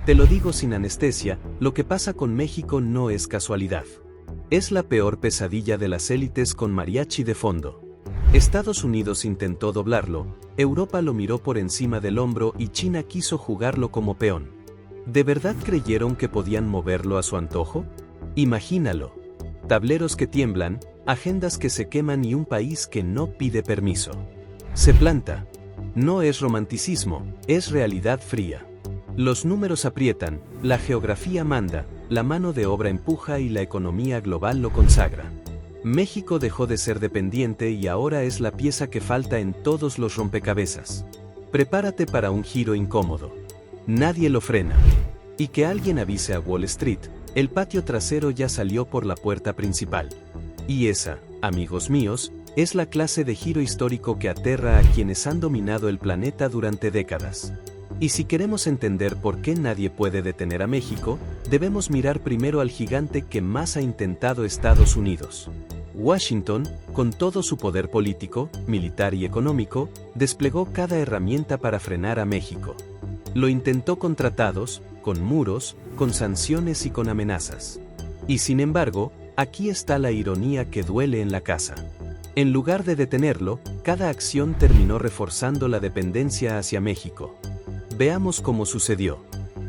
Te lo digo sin anestesia, lo que pasa con México no es casualidad. Es la peor pesadilla de las élites con mariachi de fondo. Estados Unidos intentó doblarlo, Europa lo miró por encima del hombro y China quiso jugarlo como peón. ¿De verdad creyeron que podían moverlo a su antojo? Imagínalo. Tableros que tiemblan, agendas que se queman y un país que no pide permiso. Se planta. No es romanticismo, es realidad fría. Los números aprietan, la geografía manda, la mano de obra empuja y la economía global lo consagra. México dejó de ser dependiente y ahora es la pieza que falta en todos los rompecabezas. Prepárate para un giro incómodo. Nadie lo frena. Y que alguien avise a Wall Street, el patio trasero ya salió por la puerta principal. Y esa, amigos míos, es la clase de giro histórico que aterra a quienes han dominado el planeta durante décadas. Y si queremos entender por qué nadie puede detener a México, debemos mirar primero al gigante que más ha intentado Estados Unidos. Washington, con todo su poder político, militar y económico, desplegó cada herramienta para frenar a México. Lo intentó con tratados, con muros, con sanciones y con amenazas. Y sin embargo, aquí está la ironía que duele en la casa. En lugar de detenerlo, cada acción terminó reforzando la dependencia hacia México. Veamos cómo sucedió.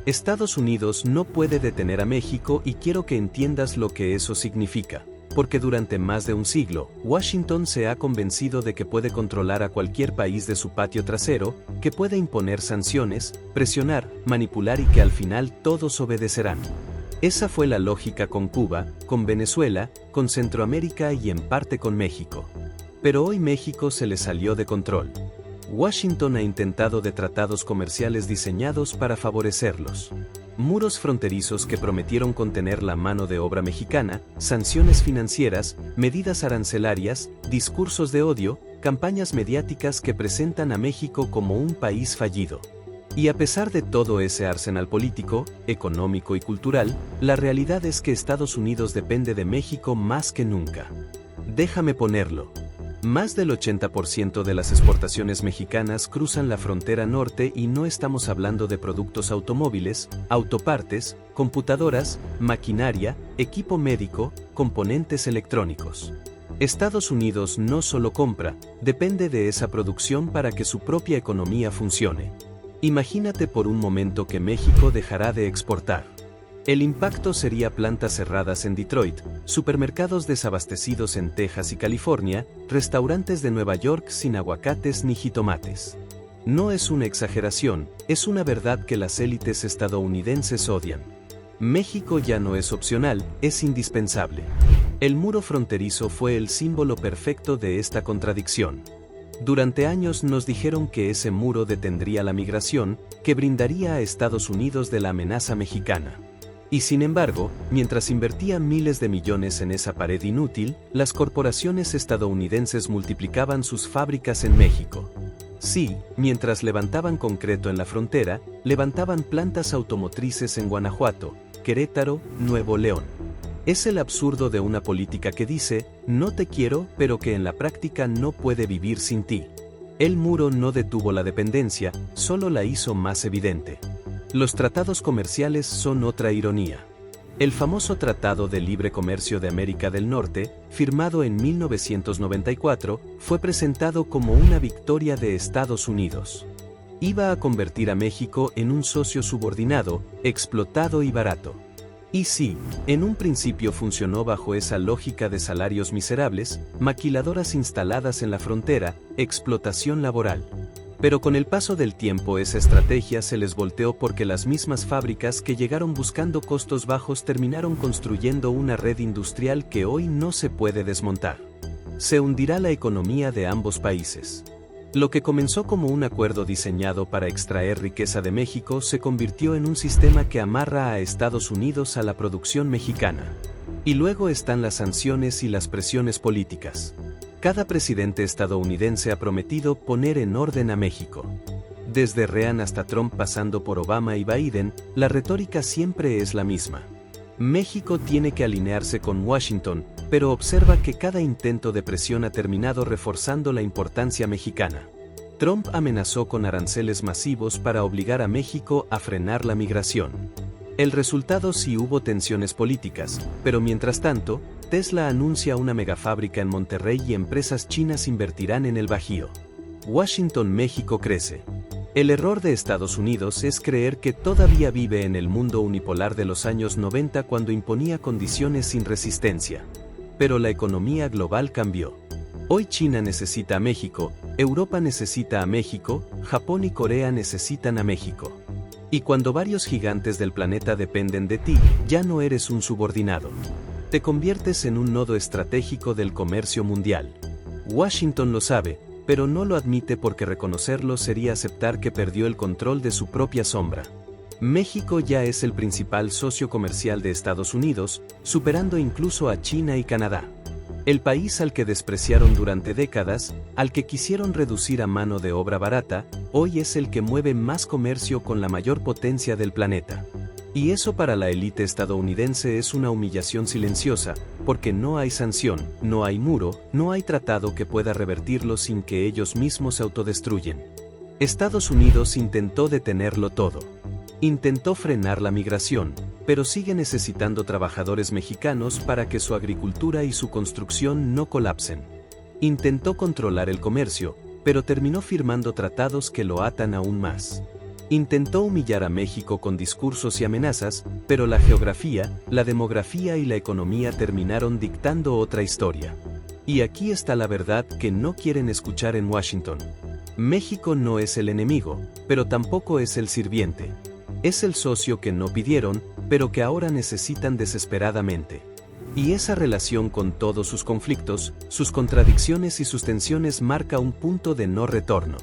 Estados Unidos no puede detener a México y quiero que entiendas lo que eso significa, porque durante más de un siglo, Washington se ha convencido de que puede controlar a cualquier país de su patio trasero, que puede imponer sanciones, presionar, manipular y que al final todos obedecerán. Esa fue la lógica con Cuba, con Venezuela, con Centroamérica y en parte con México. Pero hoy México se le salió de control. Washington ha intentado de tratados comerciales diseñados para favorecerlos. Muros fronterizos que prometieron contener la mano de obra mexicana, sanciones financieras, medidas arancelarias, discursos de odio, campañas mediáticas que presentan a México como un país fallido. Y a pesar de todo ese arsenal político, económico y cultural, la realidad es que Estados Unidos depende de México más que nunca. Déjame ponerlo. Más del 80% de las exportaciones mexicanas cruzan la frontera norte y no estamos hablando de productos automóviles, autopartes, computadoras, maquinaria, equipo médico, componentes electrónicos. Estados Unidos no solo compra, depende de esa producción para que su propia economía funcione. Imagínate por un momento que México dejará de exportar. El impacto sería plantas cerradas en Detroit, supermercados desabastecidos en Texas y California, restaurantes de Nueva York sin aguacates ni jitomates. No es una exageración, es una verdad que las élites estadounidenses odian. México ya no es opcional, es indispensable. El muro fronterizo fue el símbolo perfecto de esta contradicción. Durante años nos dijeron que ese muro detendría la migración, que brindaría a Estados Unidos de la amenaza mexicana. Y sin embargo, mientras invertían miles de millones en esa pared inútil, las corporaciones estadounidenses multiplicaban sus fábricas en México. Sí, mientras levantaban concreto en la frontera, levantaban plantas automotrices en Guanajuato, Querétaro, Nuevo León. Es el absurdo de una política que dice, no te quiero, pero que en la práctica no puede vivir sin ti. El muro no detuvo la dependencia, solo la hizo más evidente. Los tratados comerciales son otra ironía. El famoso Tratado de Libre Comercio de América del Norte, firmado en 1994, fue presentado como una victoria de Estados Unidos. Iba a convertir a México en un socio subordinado, explotado y barato. Y sí, en un principio funcionó bajo esa lógica de salarios miserables, maquiladoras instaladas en la frontera, explotación laboral. Pero con el paso del tiempo esa estrategia se les volteó porque las mismas fábricas que llegaron buscando costos bajos terminaron construyendo una red industrial que hoy no se puede desmontar. Se hundirá la economía de ambos países. Lo que comenzó como un acuerdo diseñado para extraer riqueza de México se convirtió en un sistema que amarra a Estados Unidos a la producción mexicana. Y luego están las sanciones y las presiones políticas. Cada presidente estadounidense ha prometido poner en orden a México. Desde Reagan hasta Trump pasando por Obama y Biden, la retórica siempre es la misma. México tiene que alinearse con Washington, pero observa que cada intento de presión ha terminado reforzando la importancia mexicana. Trump amenazó con aranceles masivos para obligar a México a frenar la migración. El resultado sí hubo tensiones políticas, pero mientras tanto, Tesla anuncia una megafábrica en Monterrey y empresas chinas invertirán en el Bajío. Washington, México crece. El error de Estados Unidos es creer que todavía vive en el mundo unipolar de los años 90 cuando imponía condiciones sin resistencia. Pero la economía global cambió. Hoy China necesita a México, Europa necesita a México, Japón y Corea necesitan a México. Y cuando varios gigantes del planeta dependen de ti, ya no eres un subordinado. Te conviertes en un nodo estratégico del comercio mundial. Washington lo sabe, pero no lo admite porque reconocerlo sería aceptar que perdió el control de su propia sombra. México ya es el principal socio comercial de Estados Unidos, superando incluso a China y Canadá. El país al que despreciaron durante décadas, al que quisieron reducir a mano de obra barata, hoy es el que mueve más comercio con la mayor potencia del planeta. Y eso para la élite estadounidense es una humillación silenciosa, porque no hay sanción, no hay muro, no hay tratado que pueda revertirlo sin que ellos mismos se autodestruyen. Estados Unidos intentó detenerlo todo. Intentó frenar la migración, pero sigue necesitando trabajadores mexicanos para que su agricultura y su construcción no colapsen. Intentó controlar el comercio, pero terminó firmando tratados que lo atan aún más. Intentó humillar a México con discursos y amenazas, pero la geografía, la demografía y la economía terminaron dictando otra historia. Y aquí está la verdad que no quieren escuchar en Washington. México no es el enemigo, pero tampoco es el sirviente. Es el socio que no pidieron, pero que ahora necesitan desesperadamente. Y esa relación con todos sus conflictos, sus contradicciones y sus tensiones marca un punto de no retorno.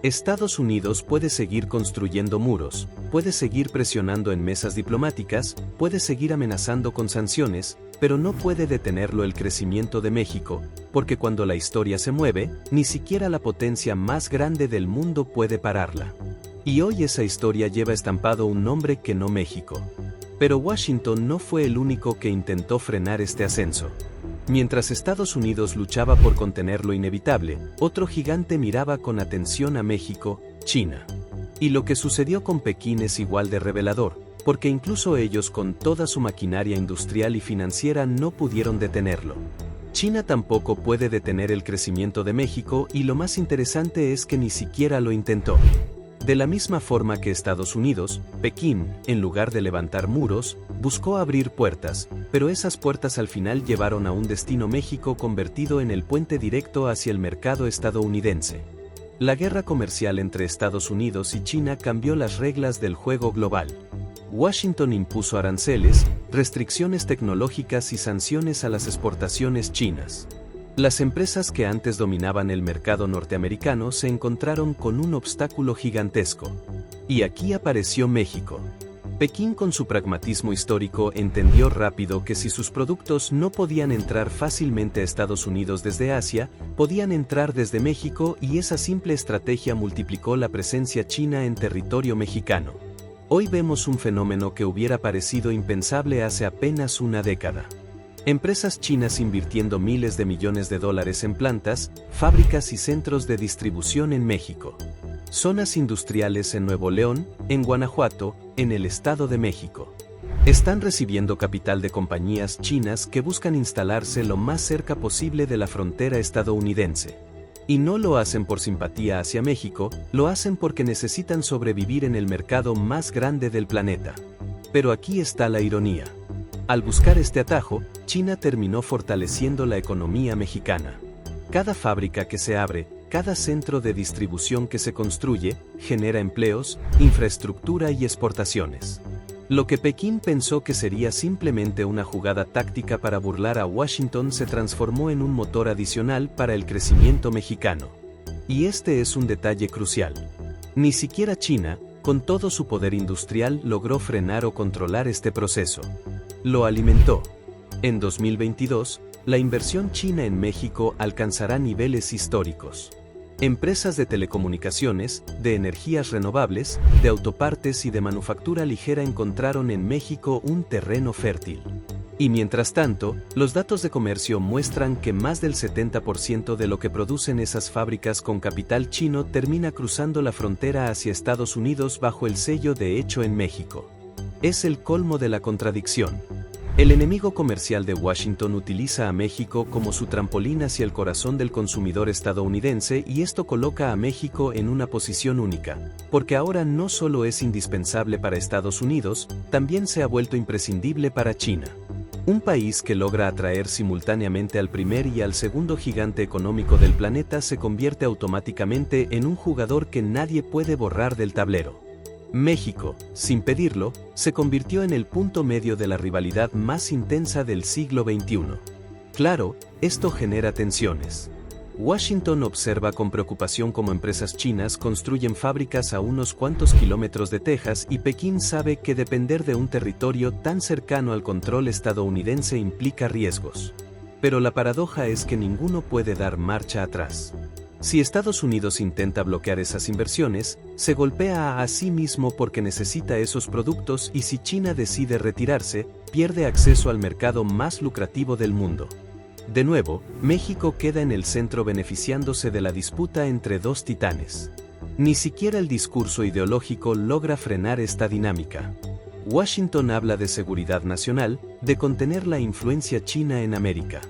Estados Unidos puede seguir construyendo muros, puede seguir presionando en mesas diplomáticas, puede seguir amenazando con sanciones, pero no puede detenerlo el crecimiento de México, porque cuando la historia se mueve, ni siquiera la potencia más grande del mundo puede pararla. Y hoy esa historia lleva estampado un nombre que no México. Pero Washington no fue el único que intentó frenar este ascenso. Mientras Estados Unidos luchaba por contener lo inevitable, otro gigante miraba con atención a México, China. Y lo que sucedió con Pekín es igual de revelador, porque incluso ellos con toda su maquinaria industrial y financiera no pudieron detenerlo. China tampoco puede detener el crecimiento de México y lo más interesante es que ni siquiera lo intentó. De la misma forma que Estados Unidos, Pekín, en lugar de levantar muros, buscó abrir puertas, pero esas puertas al final llevaron a un destino México convertido en el puente directo hacia el mercado estadounidense. La guerra comercial entre Estados Unidos y China cambió las reglas del juego global. Washington impuso aranceles, restricciones tecnológicas y sanciones a las exportaciones chinas. Las empresas que antes dominaban el mercado norteamericano se encontraron con un obstáculo gigantesco. Y aquí apareció México. Pekín con su pragmatismo histórico entendió rápido que si sus productos no podían entrar fácilmente a Estados Unidos desde Asia, podían entrar desde México y esa simple estrategia multiplicó la presencia china en territorio mexicano. Hoy vemos un fenómeno que hubiera parecido impensable hace apenas una década. Empresas chinas invirtiendo miles de millones de dólares en plantas, fábricas y centros de distribución en México. Zonas industriales en Nuevo León, en Guanajuato, en el Estado de México. Están recibiendo capital de compañías chinas que buscan instalarse lo más cerca posible de la frontera estadounidense. Y no lo hacen por simpatía hacia México, lo hacen porque necesitan sobrevivir en el mercado más grande del planeta. Pero aquí está la ironía. Al buscar este atajo, China terminó fortaleciendo la economía mexicana. Cada fábrica que se abre, cada centro de distribución que se construye, genera empleos, infraestructura y exportaciones. Lo que Pekín pensó que sería simplemente una jugada táctica para burlar a Washington se transformó en un motor adicional para el crecimiento mexicano. Y este es un detalle crucial. Ni siquiera China, con todo su poder industrial, logró frenar o controlar este proceso. Lo alimentó. En 2022, la inversión china en México alcanzará niveles históricos. Empresas de telecomunicaciones, de energías renovables, de autopartes y de manufactura ligera encontraron en México un terreno fértil. Y mientras tanto, los datos de comercio muestran que más del 70% de lo que producen esas fábricas con capital chino termina cruzando la frontera hacia Estados Unidos bajo el sello de Hecho en México. Es el colmo de la contradicción. El enemigo comercial de Washington utiliza a México como su trampolín hacia el corazón del consumidor estadounidense y esto coloca a México en una posición única, porque ahora no solo es indispensable para Estados Unidos, también se ha vuelto imprescindible para China. Un país que logra atraer simultáneamente al primer y al segundo gigante económico del planeta se convierte automáticamente en un jugador que nadie puede borrar del tablero. México, sin pedirlo, se convirtió en el punto medio de la rivalidad más intensa del siglo XXI. Claro, esto genera tensiones. Washington observa con preocupación cómo empresas chinas construyen fábricas a unos cuantos kilómetros de Texas y Pekín sabe que depender de un territorio tan cercano al control estadounidense implica riesgos. Pero la paradoja es que ninguno puede dar marcha atrás. Si Estados Unidos intenta bloquear esas inversiones, se golpea a sí mismo porque necesita esos productos y si China decide retirarse, pierde acceso al mercado más lucrativo del mundo. De nuevo, México queda en el centro beneficiándose de la disputa entre dos titanes. Ni siquiera el discurso ideológico logra frenar esta dinámica. Washington habla de seguridad nacional, de contener la influencia china en América.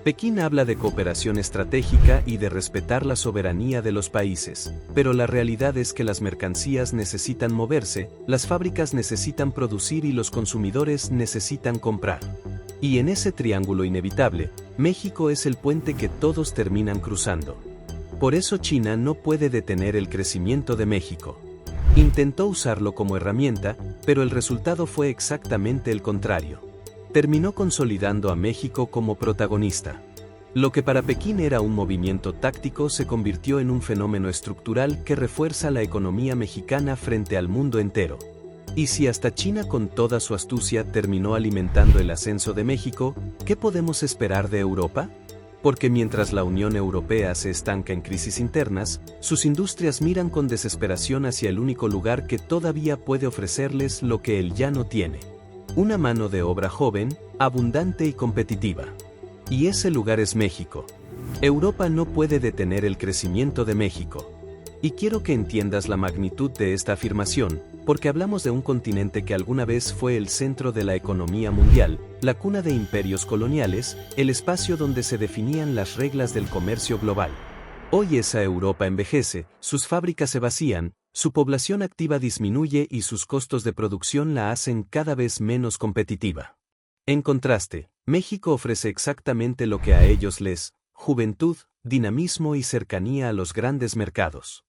Pekín habla de cooperación estratégica y de respetar la soberanía de los países, pero la realidad es que las mercancías necesitan moverse, las fábricas necesitan producir y los consumidores necesitan comprar. Y en ese triángulo inevitable, México es el puente que todos terminan cruzando. Por eso China no puede detener el crecimiento de México. Intentó usarlo como herramienta, pero el resultado fue exactamente el contrario. Terminó consolidando a México como protagonista. Lo que para Pekín era un movimiento táctico se convirtió en un fenómeno estructural que refuerza la economía mexicana frente al mundo entero. Y si hasta China con toda su astucia terminó alimentando el ascenso de México, ¿qué podemos esperar de Europa? Porque mientras la Unión Europea se estanca en crisis internas, sus industrias miran con desesperación hacia el único lugar que todavía puede ofrecerles lo que él ya no tiene. Una mano de obra joven, abundante y competitiva. Y ese lugar es México. Europa no puede detener el crecimiento de México. Y quiero que entiendas la magnitud de esta afirmación, porque hablamos de un continente que alguna vez fue el centro de la economía mundial, la cuna de imperios coloniales, el espacio donde se definían las reglas del comercio global. Hoy esa Europa envejece, sus fábricas se vacían, su población activa disminuye y sus costos de producción la hacen cada vez menos competitiva. En contraste, México ofrece exactamente lo que a ellos les: juventud, dinamismo y cercanía a los grandes mercados.